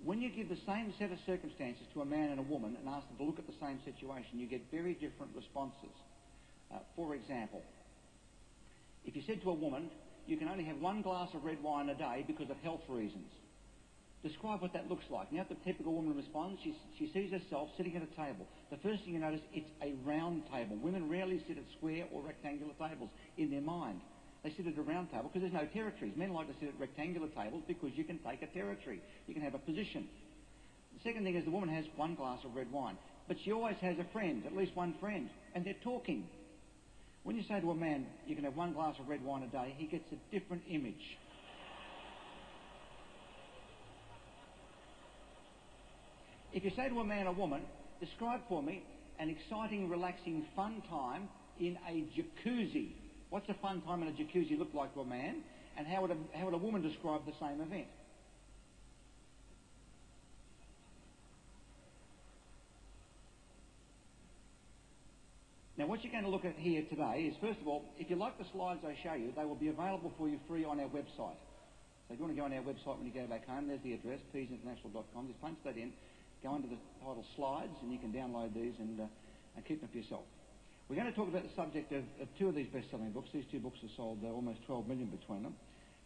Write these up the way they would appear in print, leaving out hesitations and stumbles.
When you give the same set of circumstances to a man and a woman and ask them to look at the same situation, you get very different responses. For example, if you said to a woman, you can only have 1 glass of red wine a day because of health reasons, describe what that looks like. Now, if the typical woman responds, she sees herself sitting at a table. The first thing you notice, it's a round table. Women rarely sit at square or rectangular tables in their mind. They sit at a round table because there's no territories. Men like to sit at rectangular tables because you can take a territory. You can have a position. The second thing is the woman has 1 glass of red wine, but she always has a friend, at least one friend, and they're talking. When you say to a man, you can have 1 glass of red wine a day, he gets a different image. If you say to a man or woman, describe for me an exciting, relaxing, fun time in a jacuzzi. What's a fun time in a jacuzzi look like to a man? And how would a woman describe the same event? Now, what you're going to look at here today is, first of all, if you like the slides I show you, they will be available for you free on our website. So if you want to go on our website when you go back home, there's the address, peaseinternational.com. Just punch that in, go under the title Slides, and you can download these and keep them for yourself. We're going to talk about the subject of 2 of these best-selling books. These 2 books have sold almost 12 million between them.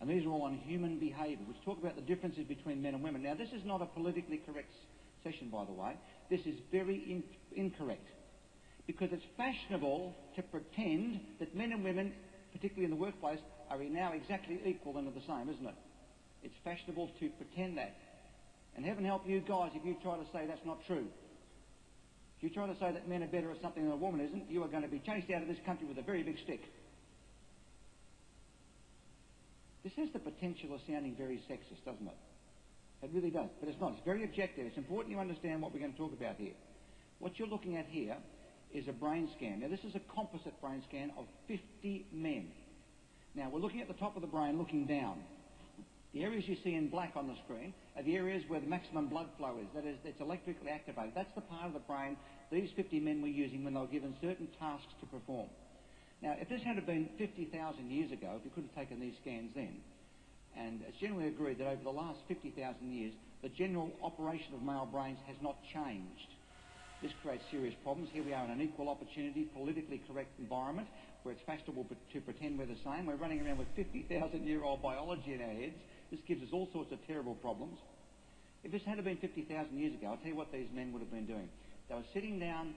And these are all on human behaviour, which talk about the differences between men and women. Now, this is not a politically correct session, by the way. This is very incorrect, because it's fashionable to pretend that men and women, particularly in the workplace, are now exactly equal and are the same, isn't it? It's fashionable to pretend that. And heaven help you guys if you try to say that's not true. If you try to say that men are better at something than a woman isn't, you are going to be chased out of this country with a very big stick. This has the potential of sounding very sexist, doesn't it? It really does, but it's not. It's very objective. It's important you understand what we're going to talk about here. What you're looking at here is a brain scan. Now, this is a composite brain scan of 50 men. Now, we're looking at the top of the brain, looking down. The areas you see in black on the screen are the areas where the maximum blood flow is. That is, it's electrically activated. That's the part of the brain these 50 men were using when they were given certain tasks to perform. Now, if this had been 50,000 years ago, if you could have taken these scans then, and it's generally agreed that over the last 50,000 years, the general operation of male brains has not changed. This creates serious problems. Here we are in an equal opportunity, politically correct environment where it's fashionable to pretend we're the same. We're running around with 50,000-year-old biology in our heads. This gives us all sorts of terrible problems. If this had been 50,000 years ago, I'll tell you what these men would have been doing. They were sitting down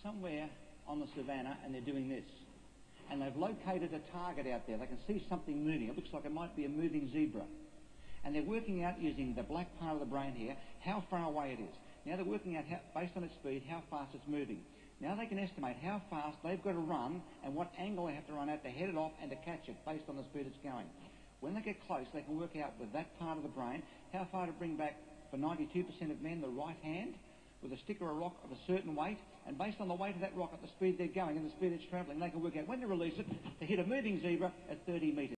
somewhere on the savannah and they're doing this. And they've located a target out there. They can see something moving. It looks like it might be a moving zebra. And they're working out, using the black part of the brain here, how far away it is. Now they're working out, based on its speed, how fast it's moving. Now they can estimate how fast they've got to run and what angle they have to run at to head it off and to catch it based on the speed it's going. When they get close, they can work out with that part of the brain how far to bring back, for 92% of men, the right hand with a stick or a rock of a certain weight, and based on the weight of that rock at the speed they're going and the speed it's travelling, they can work out when to release it to hit a moving zebra at 30 metres.